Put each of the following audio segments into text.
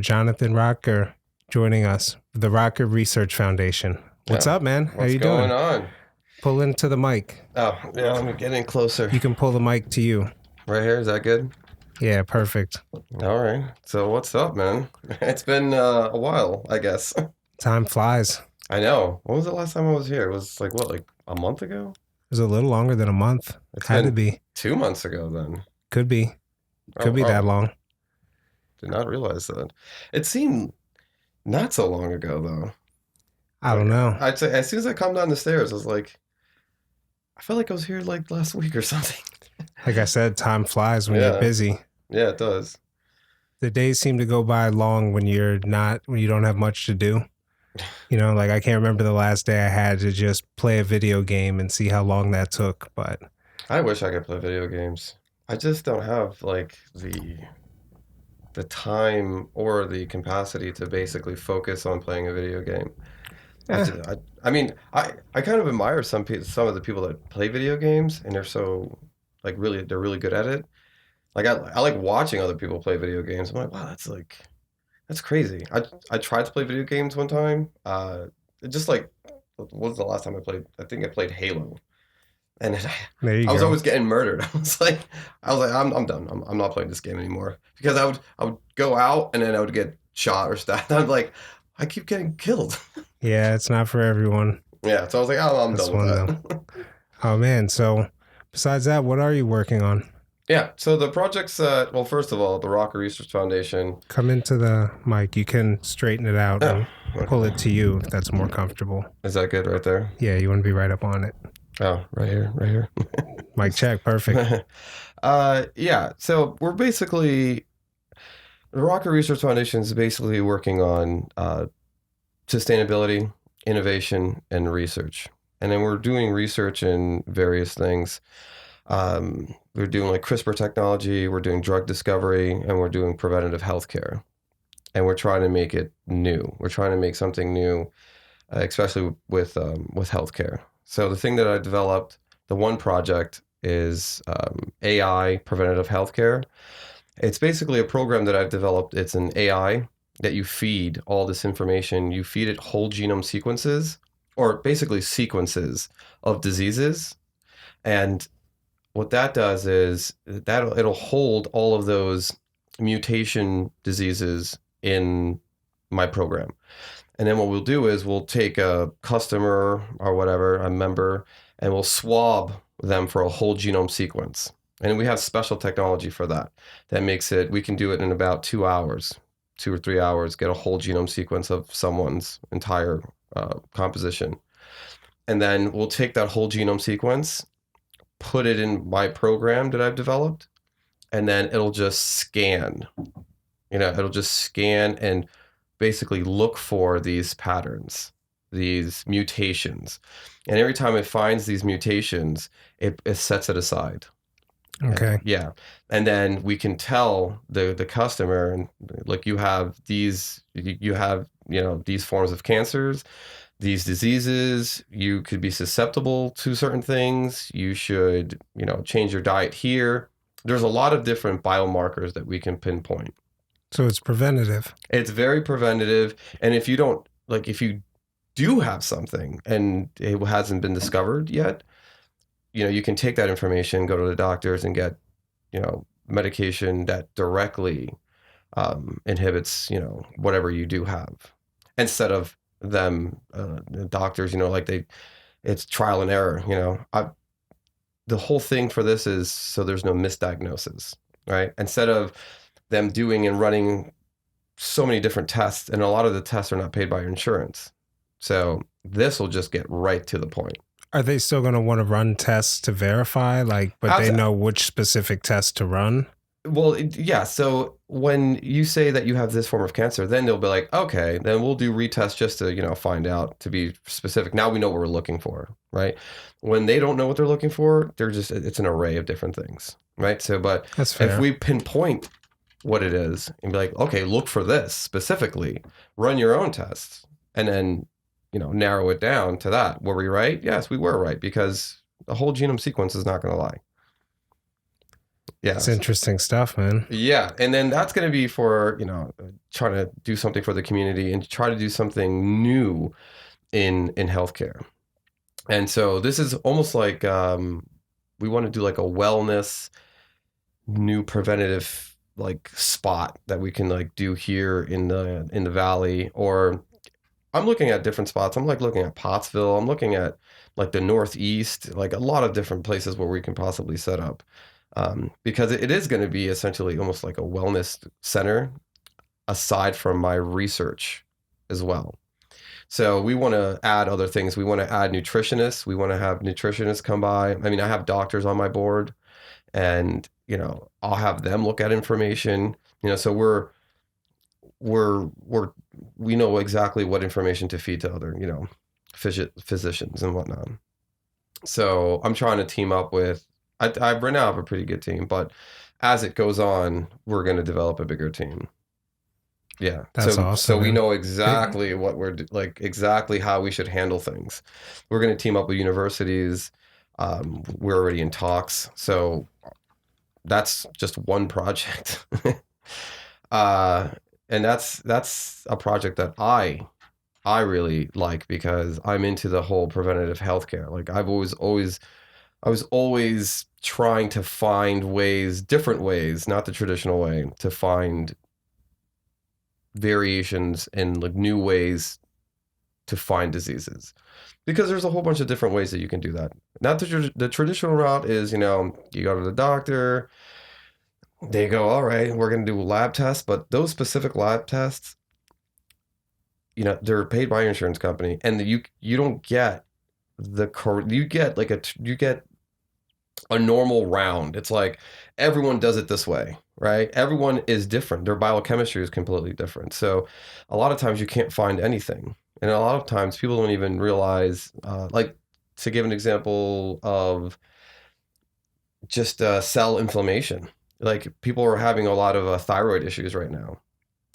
Jonathan Rotger joining us, the Rotger Research Foundation. What's up, man? How you doing? What's going on? Pull into the mic. Oh, yeah, let me get in closer. You can pull the mic to you. Right here, is that good? Yeah, perfect. All right. So what's up, man? It's been a while, I guess. Time flies. I know. When was the last time I was here? It was like a month ago? It was a little longer than a month. It's Had been to be. 2 months ago then. Could be. Could be that long. Did not realize that. It seemed not so long ago though. I don't know. I'd say as soon as I come down the stairs, I was like, I felt like I was here like last week or something. Like I said, time flies when you're busy. Yeah, it does. The days seem to go by long when you don't have much to do. You know, like I can't remember the last day I had to just play a video game and see how long that took, but I wish I could play video games. I just don't have like the time or the capacity to basically focus on playing a video game. I mean, I kind of admire some of the people that play video games and they're so like they're really good at it. Like I like watching other people play video games. I'm like, wow, that's crazy. I tried to play video games one time. It just like what was the last time I played? I think I played Halo, and I was always getting murdered. I was like, I'm done. I'm not playing this game anymore because I would go out and then I would get shot or stabbed. I'm like, I keep getting killed. Yeah, it's not for everyone. Yeah, so I was like, oh, I'm done with that. Oh man, so besides that, what are you working on? Yeah, so the project's, well, first of all, the Rotger Research Foundation. Come into the mic. You can straighten it out and pull it to you if that's more comfortable. Is that good right there? Yeah, you want to be right up on it. Oh, right here. Mic check, perfect. Yeah, so we're basically, the Rotger Research Foundation is basically working on sustainability, innovation, and research. And then we're doing research in various things. We're doing like CRISPR technology, we're doing drug discovery, and we're doing preventative healthcare. And we're trying to make it new. We're trying to make something new, especially with healthcare. So the thing that I developed, the one project is AI preventative healthcare. It's basically a program that I've developed. It's an AI that you feed all this information. You feed it whole genome sequences, or basically sequences of diseases. And what that does is it'll hold all of those mutation diseases in my program. And then what we'll do is we'll take a customer or whatever, a member, and we'll swab them for a whole genome sequence. And we have special technology for that. That makes it, we can do it in about 2 hours, 2 or 3 hours, get a whole genome sequence of someone's entire composition. And then we'll take that whole genome sequence, put it in my program that I've developed, and then it'll just scan. It'll just scan and basically look for these patterns, these mutations. And every time it finds these mutations, it sets it aside. Okay. Yeah. And then we can tell the customer, and like you have these forms of cancers, these diseases, you could be susceptible to certain things. You should, change your diet here. There's a lot of different biomarkers that we can pinpoint. So it's preventative. It's very preventative. And if you do have something and it hasn't been discovered yet, you can take that information, go to the doctors and get, medication that directly inhibits, whatever you do have, instead of them, doctors, it's trial and error. The whole thing for this is so there's no misdiagnosis, right? Instead of them doing and running so many different tests, and a lot of the tests are not paid by your insurance. So this will just get right to the point. Are they still going to want to run tests to verify, but they know which specific test to run? Well, yeah. So when you say that you have this form of cancer, then they'll be like, okay, then we'll do retests just to, find out, to be specific. Now we know what we're looking for, right? When they don't know what they're looking for, it's an array of different things, right? So, but that's fair. If we pinpoint what it is and be like, okay, look for this specifically, run your own tests, and then, narrow it down to that. Were we right? Yes, we were right, because the whole genome sequence is not going to lie. Yeah. It's interesting stuff, man. Yeah, and then that's going to be for, trying to do something for the community and try to do something new in healthcare. And so this is almost like we want to do like a wellness new preventative like spot that we can like do here in the valley. Or I'm looking at different spots. I'm like looking at Pottsville. I'm looking at like the Northeast, like a lot of different places where we can possibly set up. Because it is going to be essentially almost like a wellness center aside from my research as well. So we want to add other things. We want to add nutritionists. We want to have nutritionists come by. I mean, I have doctors on my board, and I'll have them look at information. So we're we know exactly what information to feed to other physicians and whatnot. So I'm trying to team up with. I right now have a pretty good team, but as it goes on, we're going to develop a bigger team. Yeah. That's So awesome, we man. know It- exactly what like exactly how we should handle things. We're going to team up with universities. We're already in talks. So that's just one project. uh, and that's a project that I really like because I'm into the whole preventative healthcare. Like I was always trying to find ways, different ways, not the traditional way, to find variations and like new ways to find diseases, because there's a whole bunch of different ways that you can do that. Not the traditional route is, you go to the doctor, they go, all right, we're going to do lab tests, but those specific lab tests, they're paid by your insurance company, and you don't get you get like you get a normal round. It's like everyone does it this way, right? Everyone is different. Their biochemistry is completely different. So a lot of times you can't find anything. And a lot of times people don't even realize, like, to give an example of just cell inflammation, like people are having a lot of thyroid issues right now.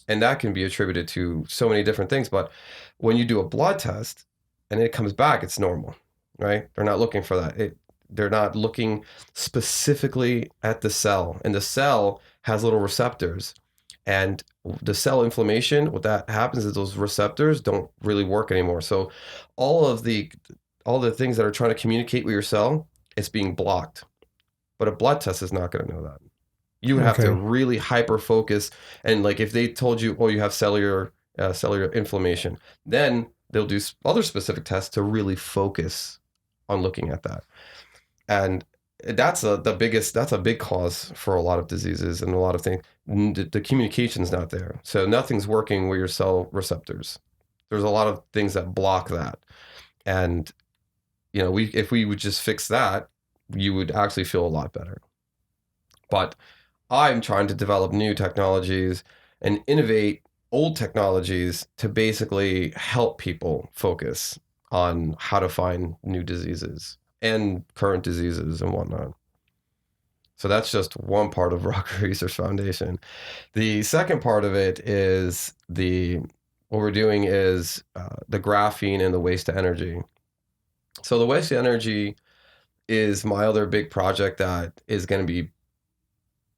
And that can be attributed to so many different things. But when you do a blood test and it comes back, it's normal, right? They're not looking for that. They're not looking specifically at the cell, and the cell has little receptors. And the cell inflammation, what that happens is those receptors don't really work anymore. So all of the all the things that are trying to communicate with your cell, it's being blocked. But a blood test is not going to know that. You would have to okay. really hyper focus, and like if they told you, oh, you have cellular inflammation, then they'll do other specific tests to really focus on looking at that. And that's a big cause for a lot of diseases and a lot of things. The communication's not there, so nothing's working with your cell receptors. There's a lot of things that block that, and we if we would just fix that, you would actually feel a lot better. But I'm trying to develop new technologies and innovate old technologies to basically help people focus on how to find new diseases and current diseases and whatnot. So that's just one part of Rotger Research Foundation. The second part of it is what we're doing is the graphene and the waste to energy. So the waste to energy is my other big project that is going to be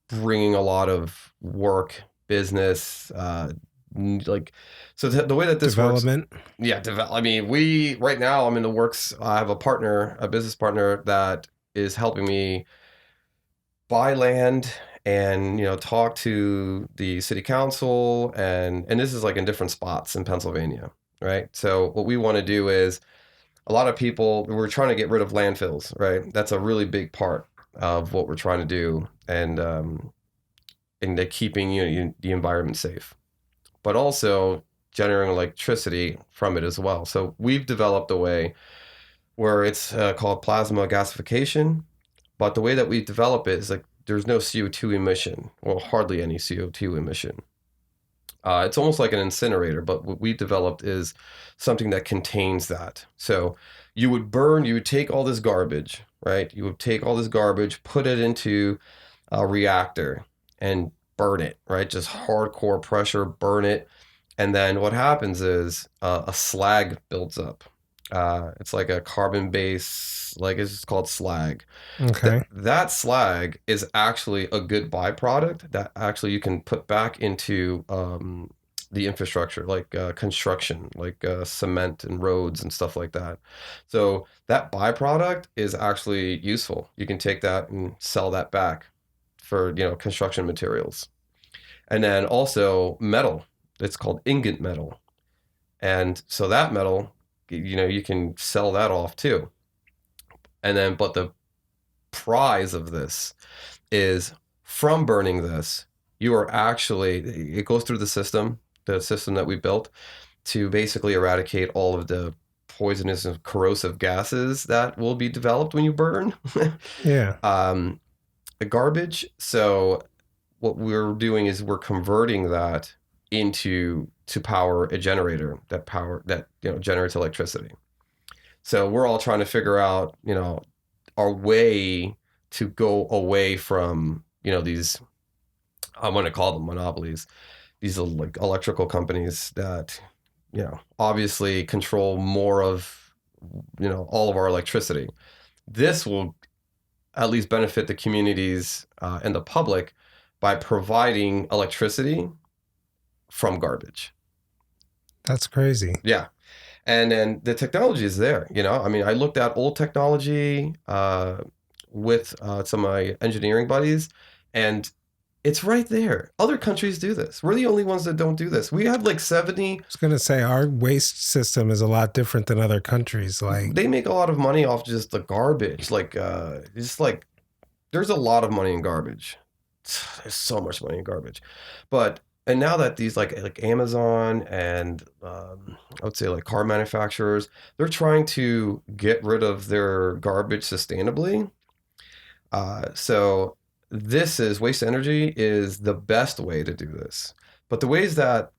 bringing a lot of work, business, like, so the way that this works, Development. yeah, I mean, we right now I'm in the works. I have a business partner that is helping me buy land and talk to the city council, and this is like in different spots in Pennsylvania, right? So what we want to do is a lot of people we're trying to get rid of landfills, right? That's a really big part of what we're trying to do, and keeping the environment safe, but also generating electricity from it as well. So we've developed a way where it's called plasma gasification, but the way that we develop it is like there's no CO2 emission, well, hardly any CO2 emission. It's almost like an incinerator, but what we developed is something that contains that. So you would take all this garbage, right? You would take all this garbage, put it into a reactor and burn it, right? Just hardcore pressure, burn it. And then what happens is a slag builds up. It's like a carbon base, like it's just called slag. Okay. That slag is actually a good byproduct that actually you can put back into the infrastructure, like construction, like cement and roads and stuff like that. So that byproduct is actually useful. You can take that and sell that back for, construction materials. And then also metal. It's called ingot metal. And so that metal, you can sell that off too. And then, but the prize of this is from burning this, you are actually, it goes through the system that we built to basically eradicate all of the poisonous and corrosive gases that will be developed when you burn Yeah. um, the garbage. So what we're doing is we're converting that into to power a generator that generates electricity. So we're all trying to figure out, our way to go away from, these, I want to call them monopolies, these like electrical companies that, obviously control more of, all of our electricity. This will at least benefit the communities and the public by providing electricity from garbage. That's crazy. Yeah. And then the technology is there, I mean, I looked at old technology with some of my engineering buddies, and it's right there. Other countries do this. We're the only ones that don't do this. We have like 70. I was gonna say our waste system is a lot different than other countries. Like, They make a lot of money off just the garbage. Like, just like there's a lot of money in garbage. There's so much money in garbage, but and now that these like Amazon and I would say like car manufacturers, they're trying to get rid of their garbage sustainably. So this is waste energy is the best way to do this. But the ways that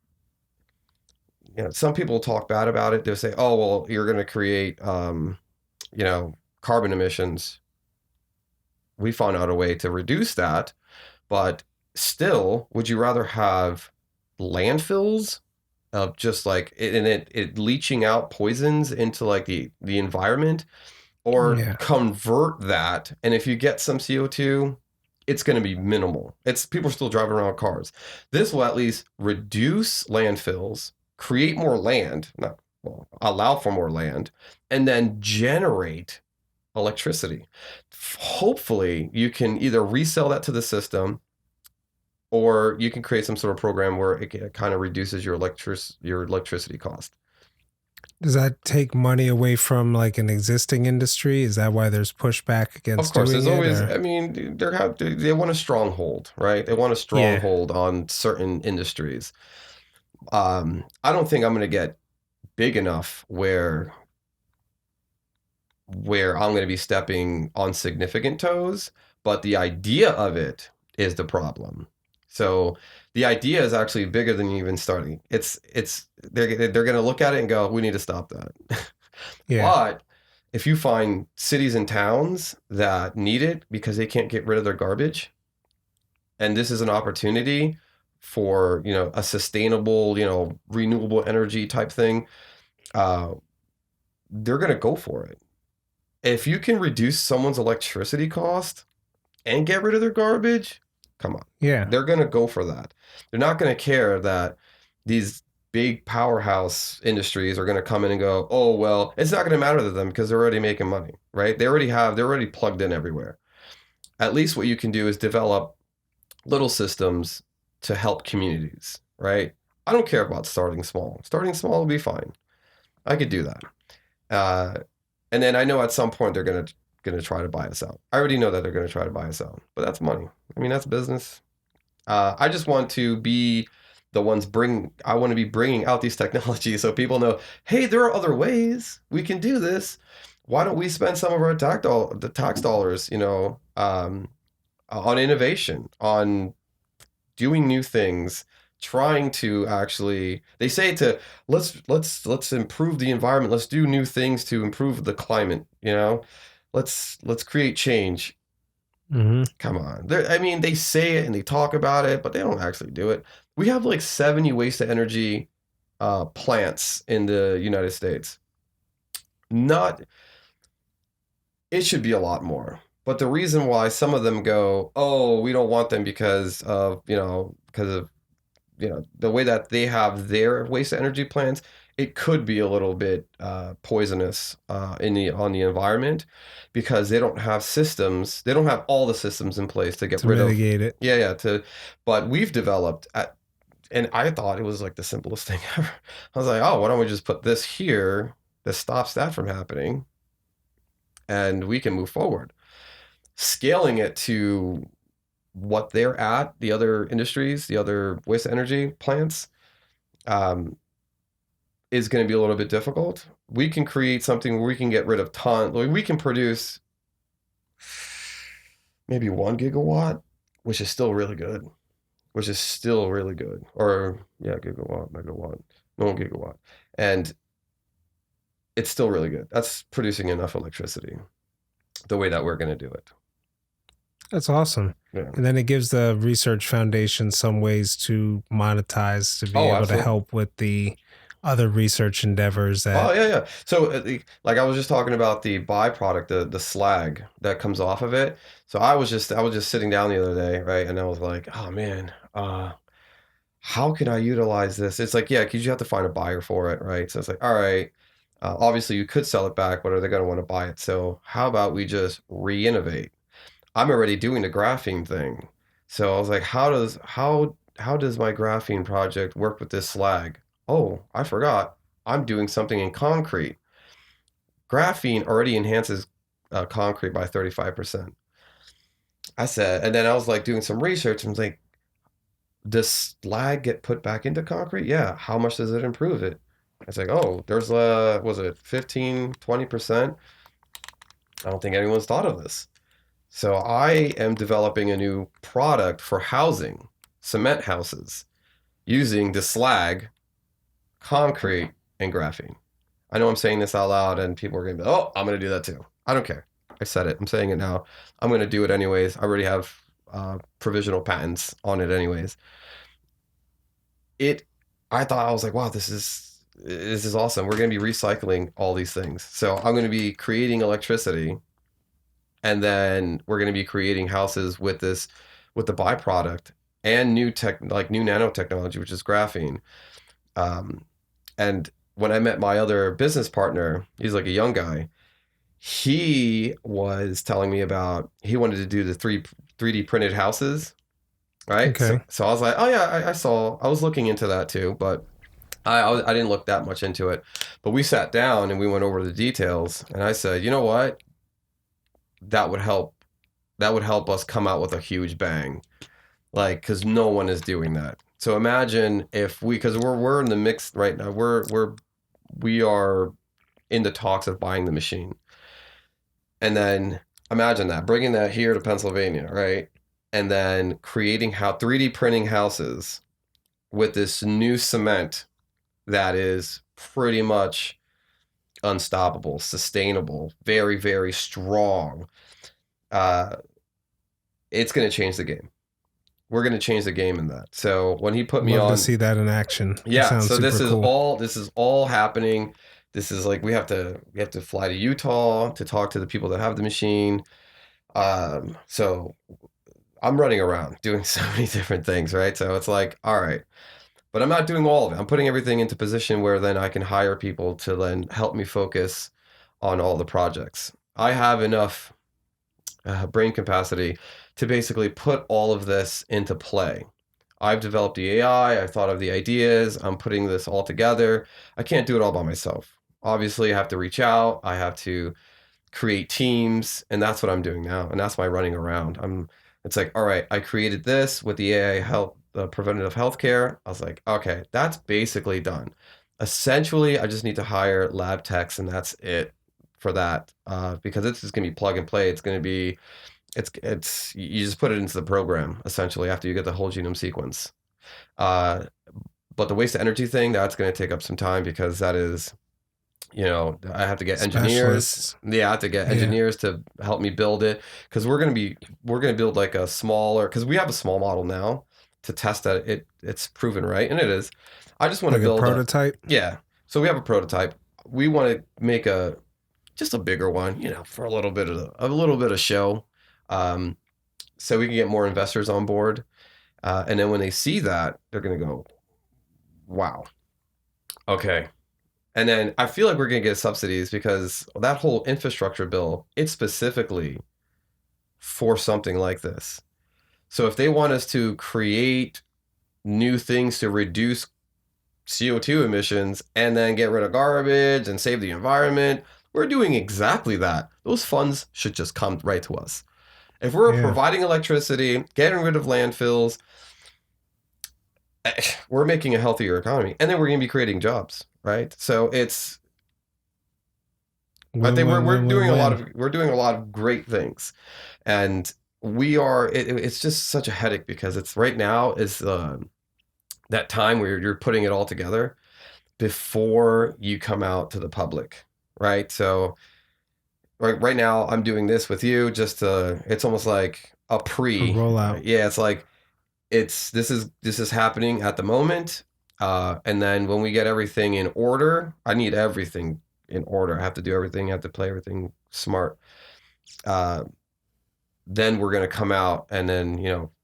some people talk bad about it, they'll say, "Oh well, you're going to create carbon emissions." We found out a way to reduce that. But still, would you rather have landfills of just like it leaching out poisons into like the environment, or yeah, convert that? And if you get some CO2, it's going to be minimal. It's people are still driving around cars. This will at least reduce landfills, create more land, not well, allow for more land, and then generate electricity. Hopefully, you can either resell that to the system, or you can create some sort of program where it kind of reduces your electricity cost. does that take money away from like an existing industry? Is that why there's pushback Of against course, doing there's it? always. Or I mean, they want a stronghold, right? They want a yeah, stronghold on certain industries. I don't think I'm going to get big enough where I'm going to be stepping on significant toes, but the idea of it is the problem. So the idea is actually bigger than you even starting. They're going to look at it and go, we need to stop that. yeah, But if you find cities and towns that need it because they can't get rid of their garbage, and this is an opportunity for a sustainable renewable energy type thing, uh, they're going to go for it. If you can reduce someone's electricity cost and get rid of their garbage, come on. yeah. They're going to go for that. They're not going to care that these big powerhouse industries are going to come in and go, oh, well, it's not going to matter to them because they're already making money, right? They're already plugged in everywhere. At least what you can do is develop little systems to help communities, right? I don't care about starting small. Starting small will be fine. I could do that. Uh, and then I know at some point they're gonna try to buy us out. I already know that they're gonna try to buy us out, but that's money. I mean, that's business. I just want to be the ones bring. I want to be bringing out these technologies so people know, hey, there are other ways we can do this. Why don't we spend some of our the tax dollars, on innovation, on doing new things, trying to actually, they say to let's improve the environment, let's do new things to improve the climate, let's create change. Hmm. Come on. I mean, they say it and they talk about it, but they don't actually do it. We have like 70 waste to energy plants in the United States. Not, it should be a lot more. But the reason why some of them go, oh, we don't want them because of, because of, the way that they have their waste to energy plans, it could be a little bit poisonous on the environment because they don't have systems. They don't have all the systems in place to get to rid of. mitigate it. Yeah, yeah. But we've developed, and I thought it was like the simplest thing ever. I was like, oh, why don't we just put this here that stops that from happening, and we can move forward. Scaling it to what they're at, the other industries, the other waste energy plants, um, is going to be a little bit difficult. We can create something where we can get rid of we can produce maybe 1 gigawatt, which is still really good. Which is still really good. Or yeah, gigawatt, megawatt, no 1 gigawatt, and it's still really good. That's producing enough electricity the way that we're going to do it. That's awesome. Yeah. And then it gives the research foundation some ways to monetize to be Oh, able to absolutely. help with the other research endeavors Oh that. yeah, yeah. So like I was just talking about the byproduct, the slag that comes off of it. So I was just sitting down the other day, right, and I was like, oh man, how can I utilize this? It's like, yeah, because you have to find a buyer for it, right? So it's like, all right, obviously you could sell it back, but are they going to want to buy it? So how about we just re-innovate? I'm already doing the graphene thing, so I was like, how does my graphene project work with this slag? Oh, I forgot. I'm doing something in concrete. Graphene already enhances concrete by 35%. I said, and then I was like doing some research and was like, does slag get put back into concrete? Yeah. How much does it improve it? It's like, oh, there's was it 15, 20%? I don't think anyone's thought of this. So I am developing a new product for housing, cement houses, using the slag, concrete, and graphene. I know I'm saying this out loud and people are going to be, oh, I'm going to do that too. I don't care. I said it. I'm saying it now. I'm going to do it anyways. I already have provisional patents on it anyways. it I thought, I was like, wow, this is awesome. We're going to be recycling all these things. So I'm going to be creating electricity, and then we're going to be creating houses with the byproduct and new tech, like new nanotechnology, which is graphene. Um, and when I met my other business partner, he's like a young guy. He was telling me about he wanted to do the 3D printed houses, right? So Okay. so I was like, oh yeah, I was looking into that too, but I didn't look that much into it. But we sat down and we went over the details, and I said, you know what, that would help. That would help us come out with a huge bang, like because no one is doing that. So imagine if because we're in the mix right now. We are in the talks of buying the machine, and then imagine that bringing that here to Pennsylvania, right? And then creating how 3D printing houses with this new cement that is pretty much unstoppable, sustainable, very, very strong. Uh, it's going to change the game. We're going to change the game in that. So when he put me Love to on, see that in action. That yeah. sounds So super cool. this is all happening. This is like we have to fly to Utah to talk to the people that have the machine. So I'm running around doing so many different things, right? So it's like, all right, but I'm not doing all of it. I'm putting everything into position where then I can hire people to then help me focus on all the projects. I have enough brain capacity to basically put all of this into play. I've developed the AI, I've thought of the ideas, I'm putting this all together. I can't do it all by myself. Obviously, I have to reach out, I have to create teams, and that's what I'm doing now. And that's my running around. It's like, all right, I created this with the AI help, the preventative healthcare. I was like, okay, that's basically done. Essentially, I just need to hire lab techs, and that's it for that. Because it's just gonna be plug and play. It's gonna be, it's you just put it into the program essentially after you get the whole genome sequence. Uh, but the waste to energy thing, that's gonna take up some time because that is, I have to get engineers. Specialists. Yeah, I have to get Yeah. engineers to help me build it because we're gonna build like a smaller because we have a small model now to test that it's proven right, and it is. I just want to Like a build a prototype. yeah. So we have a prototype. We want to make a just a bigger one, for a little bit of show, um, so we can get more investors on board. And then when they see that, they're going to go, wow, okay. And then I feel like we're going to get subsidies because that whole infrastructure bill, it's specifically for something like this. So if they want us to create new things to reduce CO2 emissions and then get rid of garbage and save the environment, we're doing exactly that. Those funds should just come right to us. If we're Yeah. providing electricity, getting rid of landfills, we're making a healthier economy, and then we're going to be creating jobs, right? So I Win, think we're win, we're win, win, doing a lot win. of we're doing a lot of great things, and we are. It's just such a headache because it's right now is that time where you're putting it all together before you come out to the public, right? So right now I'm doing this with you. It's almost like a A pre. rollout. Yeah, it's like this is happening at the moment, and then when we get everything in order, I need everything in order. I have to do everything. I have to play everything smart. Uh, then we're going to come out and then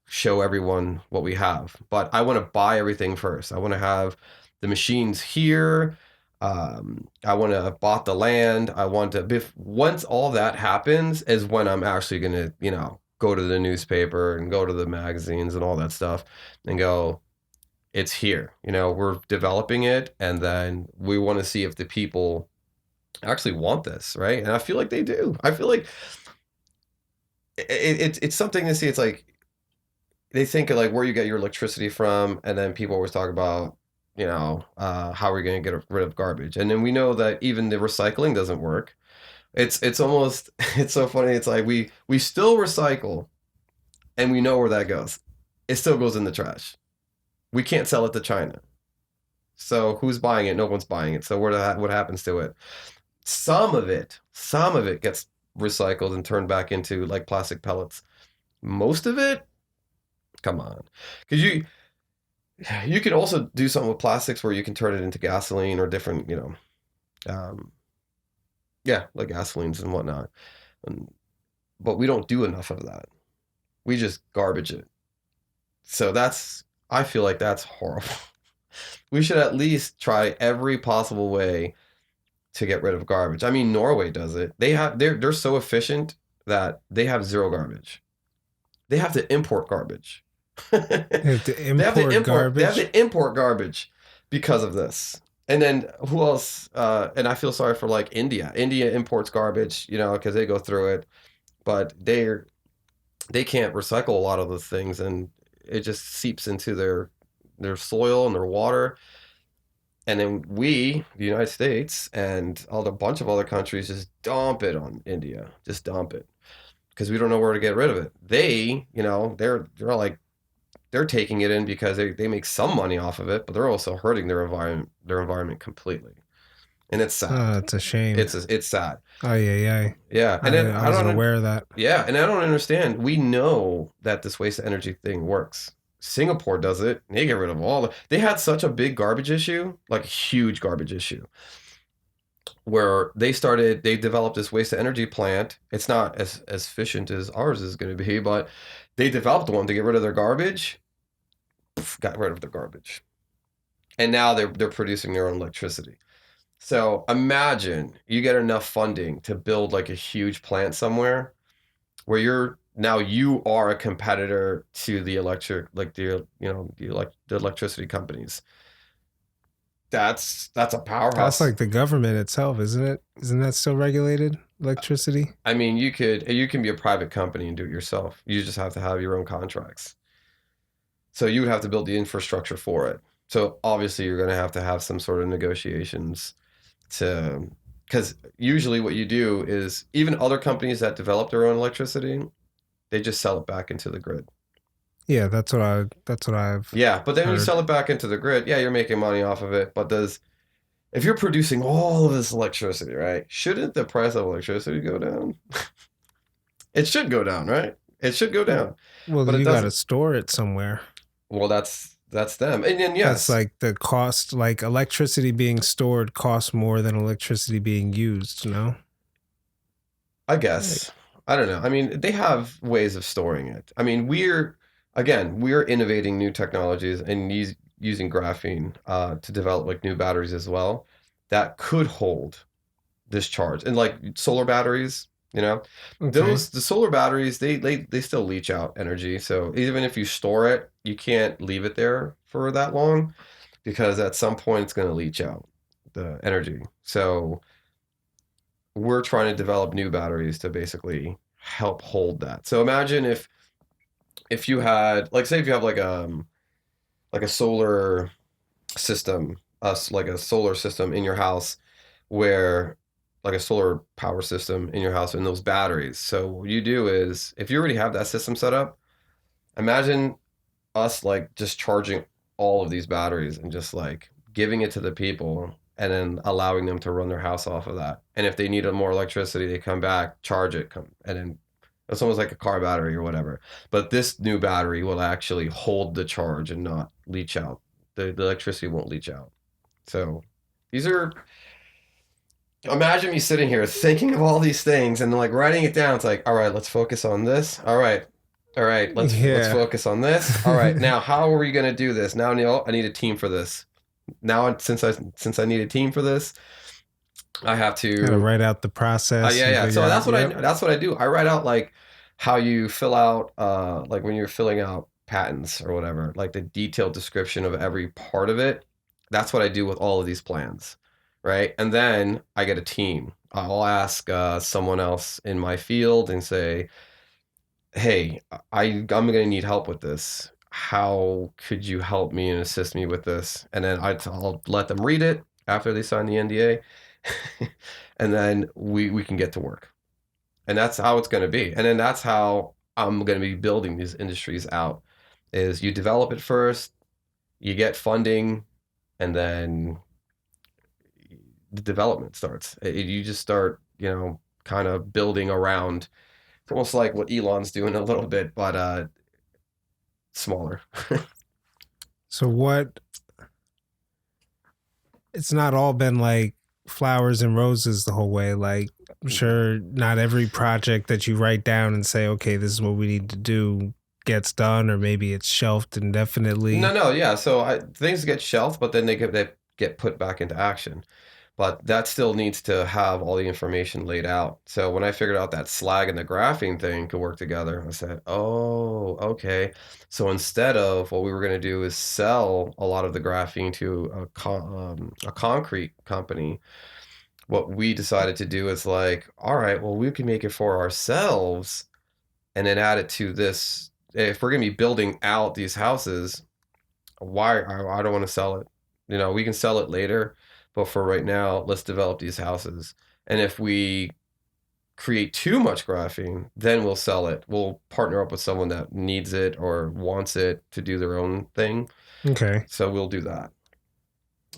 show everyone what we have. But I want to buy everything first. I want to have the machines here. I want to have bought the land. I want to. Once all that happens is when I'm actually going to go to the newspaper and go to the magazines and all that stuff and go, it's here. We're developing it, and then we want to see if the people actually want this, right? And I feel like they do. I feel like it's something to see. It's like they think of like where you get your electricity from, and then people always talk about how we're going to get rid of garbage, and then we know that even the recycling doesn't work. It's almost it's so funny. It's like we still recycle, and we know where that goes. It still goes in the trash. We can't sell it to China. So who's buying it? No one's buying it. So what happens to it? Some of it gets recycled and turned back into like plastic pellets. Most of it, come on, because you can also do something with plastics where you can turn it into gasoline or different, um, yeah, like gasolines and whatnot. But we don't do enough of that. We just garbage it. So I feel like that's horrible. We should at least try every possible way to get rid of garbage. I mean, Norway does it. They're so efficient that they have zero garbage. They have to import garbage. They have to They have to import import. They have garbage. to import garbage because of this. And then who else? And I feel sorry for like India. India imports garbage, because they go through it, but they can't recycle a lot of those things, and it just seeps into their soil and their water. And then we, the United States, and a bunch of other countries just dump it on India. Just dump it because we don't know where to get rid of it. They're like they're taking it in because they make some money off of it, but they're also hurting their environment completely. And it's sad. Oh, it's a shame. It's sad. Oh yeah. Yeah, and then I I wasn't don't. aware of that. Yeah, and I don't understand. We know that this waste to energy thing works. Singapore does it. They get rid of they had such a big garbage issue, like a huge garbage issue, where they developed this waste to energy plant. It's not as efficient as ours is going to be, but they developed one to get rid of their garbage. Got rid of their garbage, and now they're producing their own electricity. So imagine you get enough funding to build like a huge plant somewhere where you are a competitor to the electric, like the electricity companies. That's a That's powerhouse. like the government itself, isn't it? Isn't that still regulated? Electricity? I mean, you can be a private company and do it yourself. You just have to have your own contracts. So you would have to build the infrastructure for it. So obviously you're going to have some sort of negotiations to, because usually what you do is even other companies that develop their own electricity, they just sell it back into the grid. Yeah, that's what I've Yeah, but then when you heard. sell it back into the grid, yeah, you're making money off of it. But if you're producing all of this electricity, right? Shouldn't the price of electricity go down? It should go down, right? It should go down, Well, but it you got to doesn't. store it somewhere. Well, that's them. And then That's yes, like the cost, like electricity being stored costs more than electricity being used, no? I Like, guess. I don't know. I mean, they have ways of storing it. I mean, we're innovating new technologies and using graphene to develop like new batteries as well that could hold this charge. And like solar batteries, you know, okay. the solar batteries they still leach out energy. So even if you store it, you can't leave it there for that long because at some point it's going to leach out the energy. So we're trying to develop new batteries to basically help hold that. So imagine if you had like say if you have like a solar system, like a solar system in your house where like a solar power system in your house and those batteries. So what you do is if you already have that system set up, imagine us like just charging all of these batteries and just like giving it to the people and then allowing them to run their house off of that. And if they need more electricity, they come back, charge it, come and then it's almost like a car battery or whatever. But this new battery will actually hold the charge and not leach out. The electricity won't leach out. So these are imagine me sitting here thinking of all these things and like writing it down. It's like, all right, let's focus on this. All right, let's Yeah. focus on this. All right, now how are we gonna do this? Now, Neil, I need a team for this. Now, since I need a team for this, I have Gotta to write out the process yeah, and yeah. figure So out. Yep. that's what I do. I write out like how you fill out like when you're filling out patents or whatever, like the detailed description of every part of it. That's what I do with all of these plans, right? And then I get a team. I'll ask someone else in my field and say, "Hey, I'm going to need help with this. How could you help me and assist me with this?" And then I'll let them read it after they sign the NDA, and then we can get to work. And that's how it's going to be. And then that's how I'm going to be building these industries out is you develop it first, you get funding, and then the development starts. You just start, you know, kind of building around. It's almost like what Elon's doing a little bit, but smaller. So what? It's not all been like flowers and roses the whole way. Like, I'm sure not every project that you write down and say, okay, this is what we need to do gets done, or maybe it's shelved No, indefinitely. no, yeah. So things get shelved, but then they get put back into action. But that still needs to have all the information laid out. So when I figured out that slag and the graphene thing could work together, I said, "Oh, okay." So instead of what we were going to do is sell a lot of the graphene to a concrete company, what we decided to do is like, all right, well, we can make it for ourselves and then add it to this. If we're going to be building out these houses, why I don't want to sell it. You know, we can sell it later, but for right now, let's develop these houses. And if we create too much graphene, then we'll sell it. We'll partner up with someone that needs it or wants it to do their own thing. Okay. So we'll do that.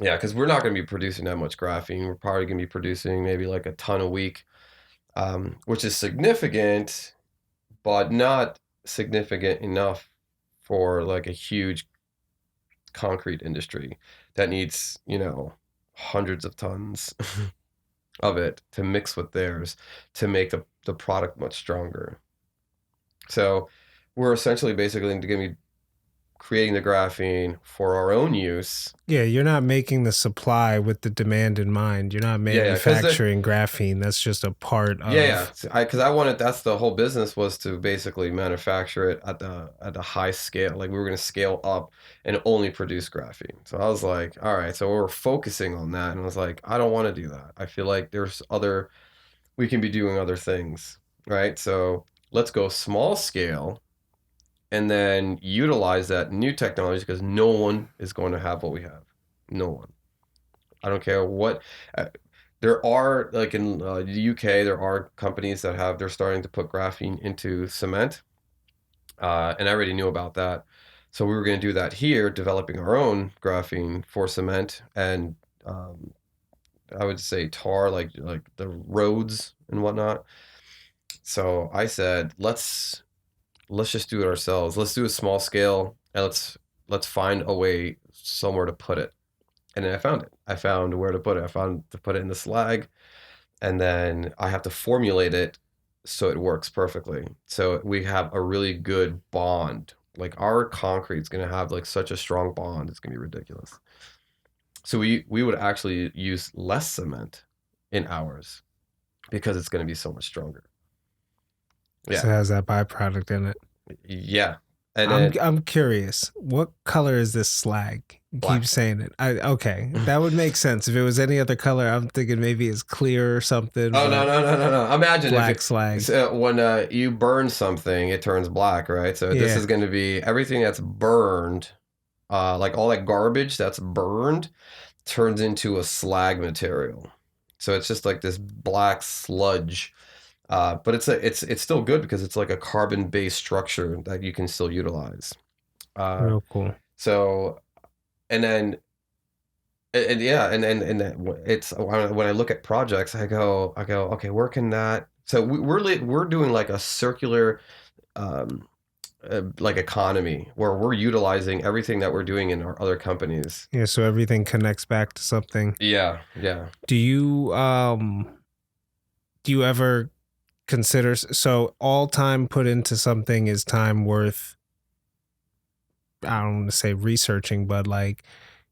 Yeah, because we're not going to be producing that much graphene. We're probably going to be producing maybe like a ton a week, which is significant, but not significant enough for like a huge concrete industry that needs, you know, hundreds of tons of it to mix with theirs to make the product much stronger. So we're essentially basically going to be creating the graphene for our own use. Yeah, you're not making the supply with the demand in mind. You're not Yeah, yeah, because the manufacturing graphene. That's just a part yeah, yeah, of. because I wanted that's the whole business was to basically manufacture it at the high scale. Like we were going to scale up and only produce graphene. So I was like, all right, so we're focusing on that, and I was like, I don't want to do that. I feel like there's other we can be doing other things, right? So let's go small scale and then utilize that new technology because no one is going to have what we have. No one. I don't care what. Uh, there are like in the UK, there are companies that have they're starting to put graphene into cement, and I already knew about that. So we were going to do that here, developing our own graphene for cement and I would say tar, like the roads and whatnot. So I said, let's just do it ourselves. Let's do a small scale and let's find a way somewhere to put it. And then I found it. I found where to put it. I found to put it in the slag, and then I have to formulate it so it works perfectly. So we have a really good bond. Like our concrete's going to have like such a strong bond. It's going to be ridiculous. So we would actually use less cement in ours because it's going to be so much stronger. So Yeah. it has that byproduct in it. Yeah. And I'm then I'm curious. What color is this slag? You keep black. saying it. Okay, that would make sense. If it was any other color, I'm thinking maybe it's clear or something. Oh But no! Imagine if black slag. when you burn something, it turns black, right? So this Yeah, is going to be everything that's burned, like all that garbage that's burned, turns into a slag material. So it's just like this black sludge. But it's still good because it's like a carbon based structure that you can still utilize. Uh, real cool. so and then and yeah, and it's when I look at projects, I go, okay, where can that? So we're doing like a circular, um, like economy where we're utilizing everything that we're doing in our other companies. Yeah, so everything connects back to something. Yeah, yeah. Do you do you ever consider, so all time put into something is time worth, I don't want to say researching, but like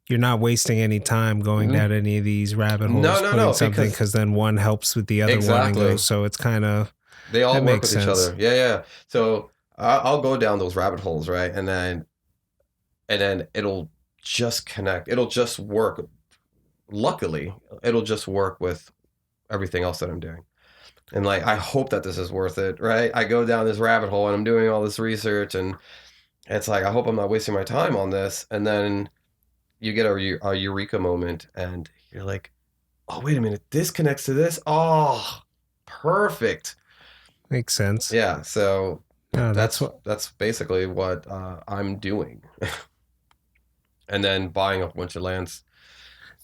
you're not wasting any time going Mhm. down any of these rabbit No, holes no, putting no, something, because because then one helps with the other one and exactly goes, so it's kind of, they that all work makes with each sense. other. Yeah, yeah. So I'll go down those rabbit holes, right, and then it'll just connect. It'll just work. Luckily, it'll just work with everything else that I'm doing. And like, I hope that this is worth it, right? I go down this rabbit hole and I'm doing all this research, and it's like, I hope I'm not wasting my time on this. And then you get a eureka moment, and you're like, oh, wait a minute, this connects to this. Oh, perfect. Makes sense. Yeah. So No, that's what, that's basically what I'm doing, and then buying up a bunch of lands.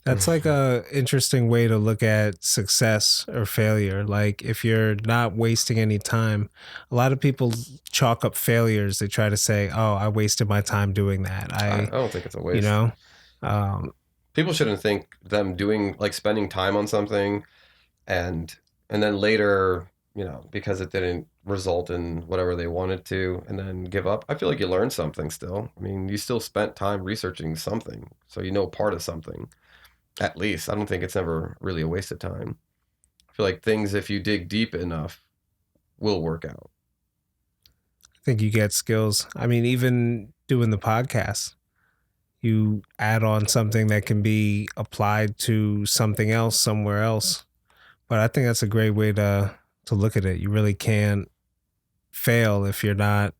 that's like a interesting way to look at success or failure. Like if you're not wasting any time, a lot of people chalk up failures. They try to say, "Oh, I wasted my time doing that." I I, don't think it's a you waste. know, um, People shouldn't think them doing like spending time on something and then later, because it didn't result in whatever they wanted to, and then give up. I feel like you learned something still. I mean, you still spent time researching something, so you know part of something at least. I don't think it's ever really a waste of time. I feel like things, if you dig deep enough, will work out. I think you get skills. I mean, even doing the podcast, you add on something that can be applied to something else somewhere else. But I think that's a great way to look at it. You really can't fail if you're not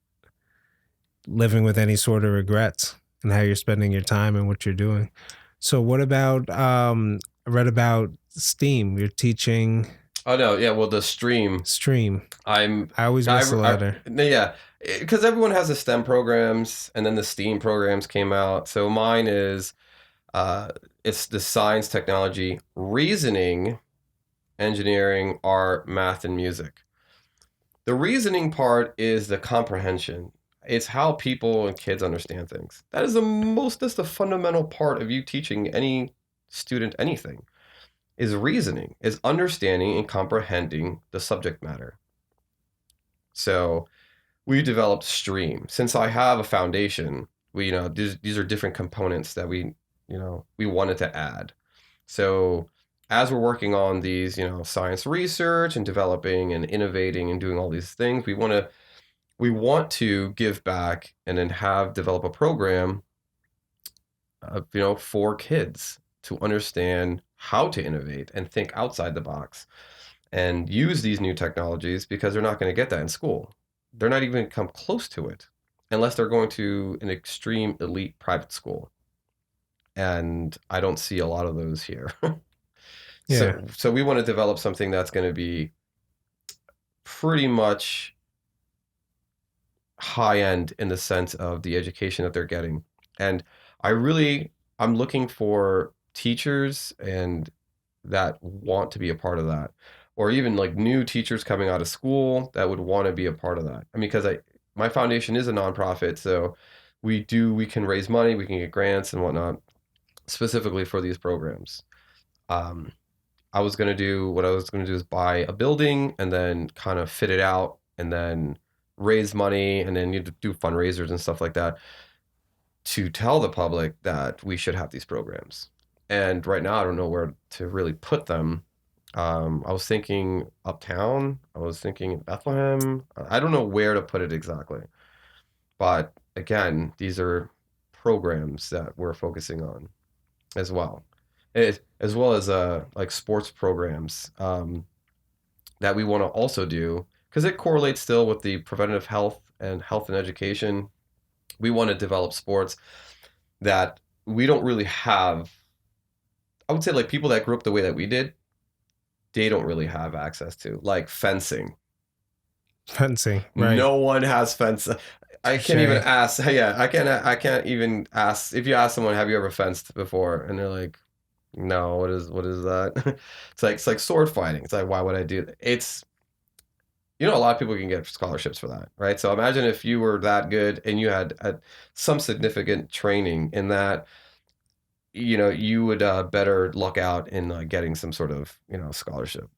living with any sort of regrets and how you're spending your time and what you're doing. So what about I read about STEAM. You're teaching Oh no, yeah. Well, the stream, stream. I'm, I always miss the letter. yeah, because everyone has the STEM programs, and then the STEAM programs came out. So mine is, uh, it's the science, technology, reasoning, engineering, art, math, and music. The reasoning part is the comprehension. It's how people and kids understand things. That's the fundamental part of you teaching any student anything is reasoning, is understanding and comprehending the subject matter. So we developed Stream. Since I have a foundation, these are different components that we wanted to add. So as we're working on these, science research and developing and innovating and doing all these things, we want to give back and then have develop a program, for kids to understand how to innovate and think outside the box and use these new technologies because they're not going to get that in school. They're not even going to come close to it unless they're going to an extreme elite private school. And I don't see a lot of those here. Yeah. So we want to develop something that's going to be pretty much high end in the sense of the education that they're getting. And I'm looking for teachers and that want to be a part of that, or even like new teachers coming out of school that would want to be a part of that. I mean, because my foundation is a nonprofit, so we can raise money, we can get grants and whatnot specifically for these programs. Um, I was going to do what I was going to do is buy a building and then kind of fit it out and then raise money and then you do fundraisers and stuff like that to tell the public that we should have these programs. And right now, I don't know where to really put them. I was thinking uptown. I was thinking in Bethlehem. I don't know where to put it exactly. But again, these are programs that we're focusing on as well, as well as like sports programs that we want to also do because it correlates still with the preventative health and education. We want to develop sports that we don't really have. I would say like people that grew up the way that we did, they don't really have access to like fencing. Fencing, right? No one has fence. I can't even Shay. ask. Yeah, I can't. I can't even ask. If you ask someone, "Have you ever fenced before?" and they're like, "No." What is that? It's like sword fighting. It's like why would I do that? It's a lot of people can get scholarships for that, right? So imagine if you were that good and you had some significant training in that, you would better luck out in getting some sort of scholarship.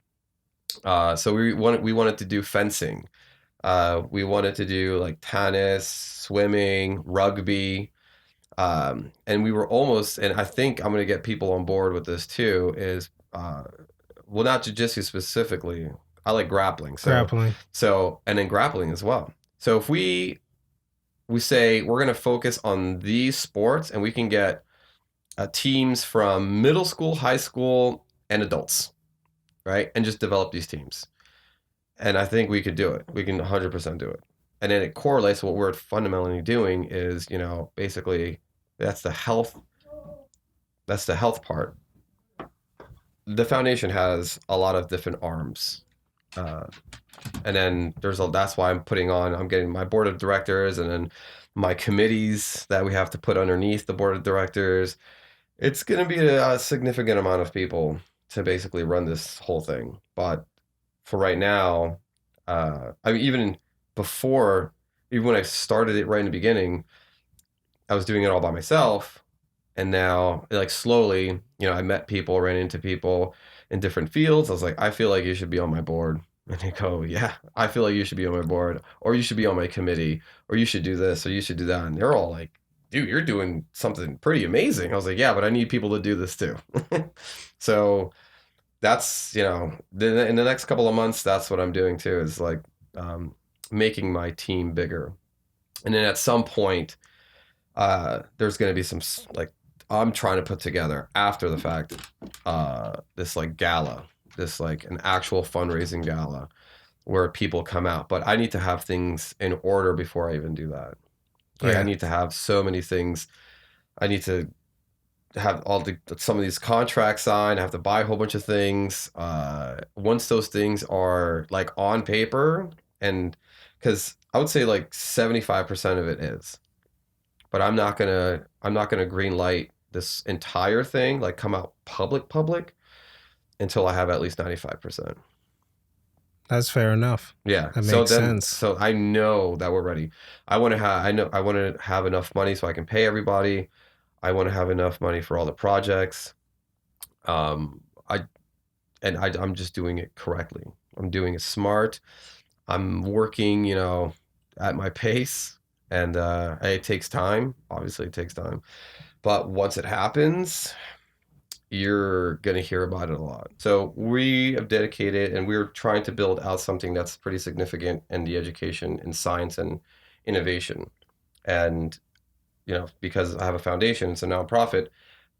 So we wanted to do fencing. We wanted to do like tennis, swimming, rugby, and we were almost. And I think I'm going to get people on board with this too. Is well, not jujitsu specifically. I like grappling. So Grappling. so and then grappling as well. So if we say we're going to focus on these sports, and we can get teams from middle school, high school, and adults, right, and just develop these teams. And I think we could do it. We can 100% do it. And then it correlates. What we're fundamentally doing is, basically that's the health. That's the health part. The foundation has a lot of different arms, uh, and then that's why I'm getting my board of directors, and then my committees that we have to put underneath the board of directors. It's going to be a significant amount of people to basically run this whole thing. But for right now, I mean, even when I started it right in the beginning, I was doing it all by myself. And now, like slowly, I met people, ran into people in different fields. I was like, I feel like you should be on my board. And they go, yeah, I feel like you should be on my board, or you should be on my committee, or you should do this, or you should do that. And they're all like, dude, you're doing something pretty amazing. I was like, yeah, but I need people to do this too. So that's, in the next couple of months, that's what I'm doing too, is like making my team bigger. And then at some point, there's going to be some like I'm trying to put together after the fact, this like gala, this like an actual fundraising gala where people come out. But I need to have things in order before I even do that. Like I Yeah. need to have so many things. I need to have some of these contracts signed. I have to buy a whole bunch of things. Once those things are like on paper, and because I would say like 75% of it is, but I'm not gonna green light this entire thing, like come out public until I have at least 95%. That's fair enough. Yeah. That So makes then, sense. so I know that we're ready. I want to have enough money so I can pay everybody. I want to have enough money for all the projects. Um, I I'm just doing it correctly. I'm doing it smart. I'm working, at my pace, and it takes time. Obviously, it takes time. But once it happens, you're going to hear about it a lot. So we have dedicated, and we're trying to build out something that's pretty significant in the education in science and innovation. And, because I have a foundation, it's a nonprofit,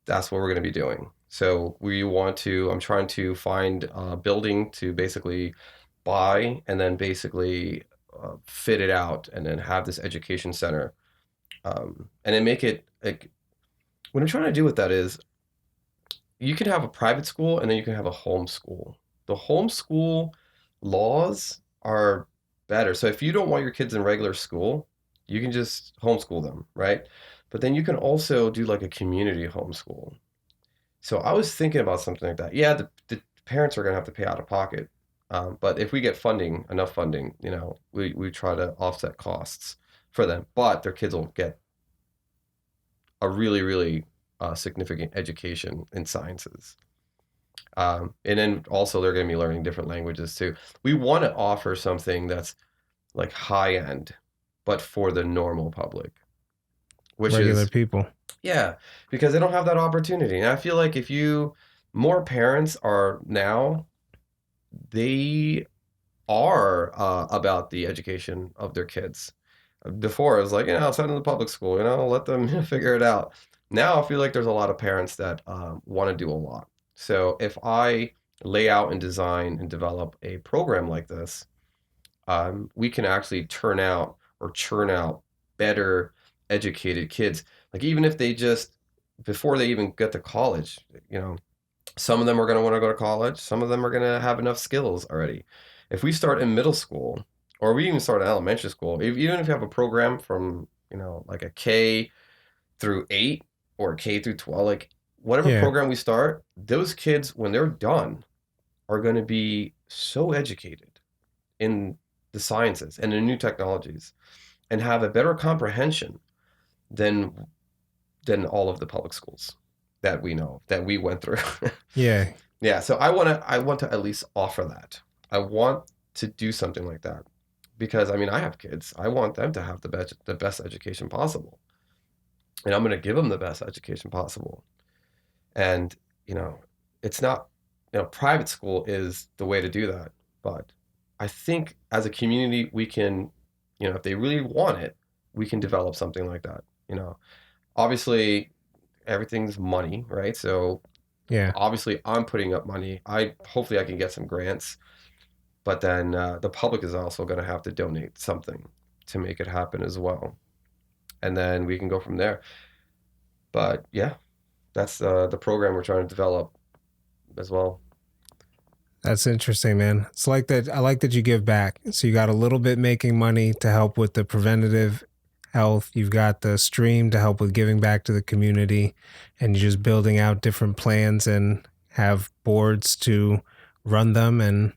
that's what we're going to be doing. So I'm trying to find a building to basically buy and then basically fit it out and then have this education center. And then make it like, what I'm trying to do with that is you can have a private school and then you can have a homeschool. The homeschool laws are better. So if you don't want your kids in regular school, you can just homeschool them, right? But then you can also do like a community homeschool. So I was thinking about something like that. Yeah, the parents are going to have to pay out of pocket. But if we get enough funding, we try to offset costs for them. But their kids will get a really, really significant education in sciences. And then also they're going to be learning different languages too. We want to offer something that's like high end, but for the normal public, which Regular is, people. yeah, because they don't have that opportunity. And I feel like more parents are now, they are about the education of their kids. Before it was like, send them to public school, let them figure it out. Now I feel like there's a lot of parents that want to do a lot. So if I lay out and design and develop a program like this, we can actually turn out or churn out better educated kids. Like even if they just, before they even get to college, some of them are going to want to go to college. Some of them are going to have enough skills already. If we start in middle school, or we even start in elementary school, even if you have a program from, like a K through 8 or K through 12, like whatever Yeah. program we start, those kids, when they're done, are going to be so educated in the sciences and the new technologies and have a better comprehension than all of the public schools that we know that we went through. Yeah. Yeah, so I want to at least offer that. I want to do something like that because I mean I have kids. I want them to have the best education possible. And I'm going to give them the best education possible. And, you know, it's not, private school is the way to do that. But I think as a community, we can, if they really want it, we can develop something like that. Obviously, everything's money, right? So Yeah. obviously, I'm putting up money. Hopefully I can get some grants, but then the public is also going to have to donate something to make it happen as well, and then we can go from there. But yeah, that's the program we're trying to develop as well. That's interesting, man. It's like that. I like that you give back. So you got a little bit making money to help with the preventative health. You've got the stream to help with giving back to the community, and you're just building out different plans and have boards to run them. And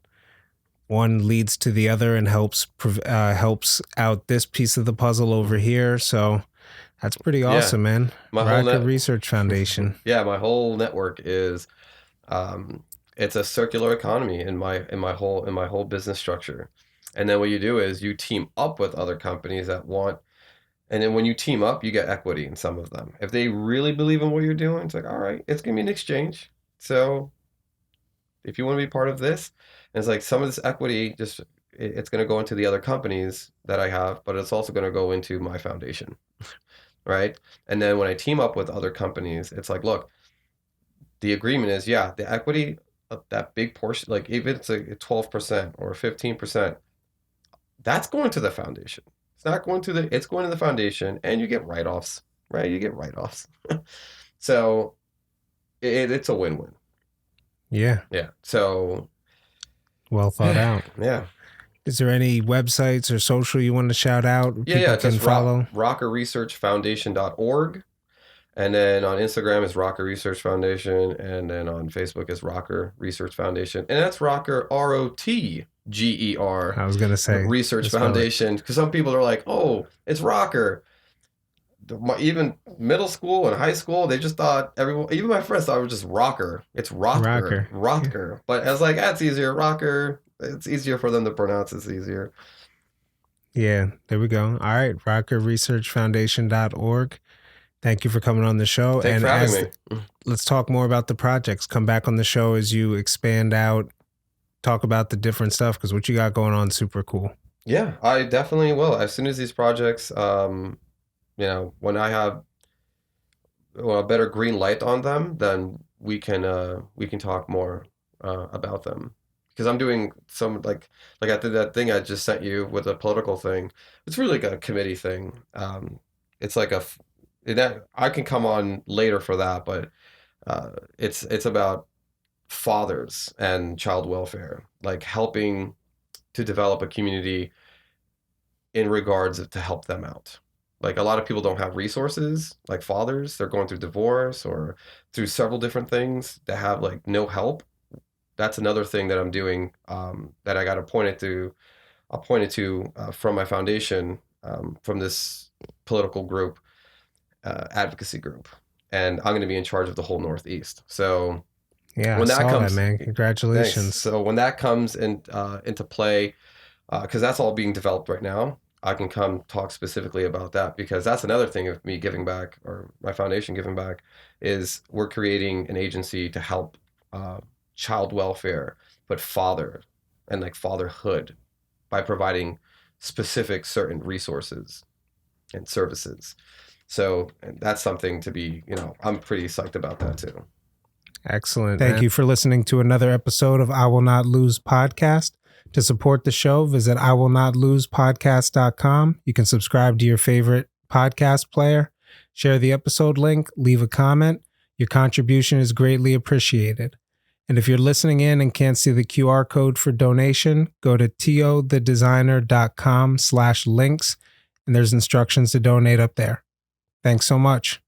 one leads to the other and helps out this piece of the puzzle over here. So that's pretty Yeah, awesome, man. my whole Rotger net. Research Foundation. Yeah, my whole network is it's a circular economy in my whole business structure. And then what you do is you team up with other companies that want, and then when you team up, you get equity in some of them. If they really believe in what you're doing, it's like, all right, it's gonna be an exchange. So if you want to be part of this, and it's like some of this equity just it's going to go into the other companies that I have, but it's also going to go into my foundation, right? And then when I team up with other companies, it's like, look, the agreement is, yeah, the equity of that big portion, like even it's a 12% or 15%, that's going to the foundation. It's not going to it's going to the foundation, and you get write-offs, right? You get write-offs. So it's a win-win. Yeah. Yeah. So Well thought out. yeah. Is there any websites or social you want to shout out where Yeah, people just can follow? rockerresearchfoundation.org. And then on Instagram is Rocker Research Foundation. And then on Facebook is Rocker Research Foundation. And that's Rocker, Rotger I was gonna say Research to spell it. Foundation. Because some people are like, oh, it's Rocker. Even middle school and high school, they just thought everyone, even my friends thought it was just Rocker. It's Rotger, Rocker. Yeah. Rotger. But I was like, that's easier. Rocker. It's easier for them to pronounce. It's easier. Yeah, there we go. All right, rockerresearchfoundation.org. Thank you for coming on the show. Thanks And for having as me. let's talk more about the projects. Come back on the show as you expand out, talk about the different stuff because what you got going on is super cool. Yeah, I definitely will. As soon as these projects, when I have a better green light on them, then we can talk more about them. Because I'm doing some like I did that thing I just sent you with a political thing. It's really like a committee thing. It's like that I can come on later for that, but it's about fathers and child welfare, like helping to develop a community in regards to help them out. Like a lot of people don't have resources, like fathers, they're going through divorce or through several different things that have like no help. That's another thing that I'm doing that I got appointed to from my foundation, from this political group, advocacy group, and I'm going to be in charge of the whole Northeast. So Yeah, I When that saw that, comes, man. thanks. Congratulations. So when that comes into play, because that's all being developed right now, I can come talk specifically about that, because that's another thing of me giving back, or my foundation giving back, is we're creating an agency to help child welfare, but father and like fatherhood, by providing specific certain resources and services. So that's something to be, I'm pretty psyched about that too. Excellent. Thank you for listening to another episode of I Will Not Lose podcast. To support the show, visit iwillnotlosepodcast.com. You can subscribe to your favorite podcast player, share the episode link, leave a comment. Your contribution is greatly appreciated. And if you're listening in and can't see the QR code for donation, go to tothedesigner.com/links, and there's instructions to donate up there. Thanks so much.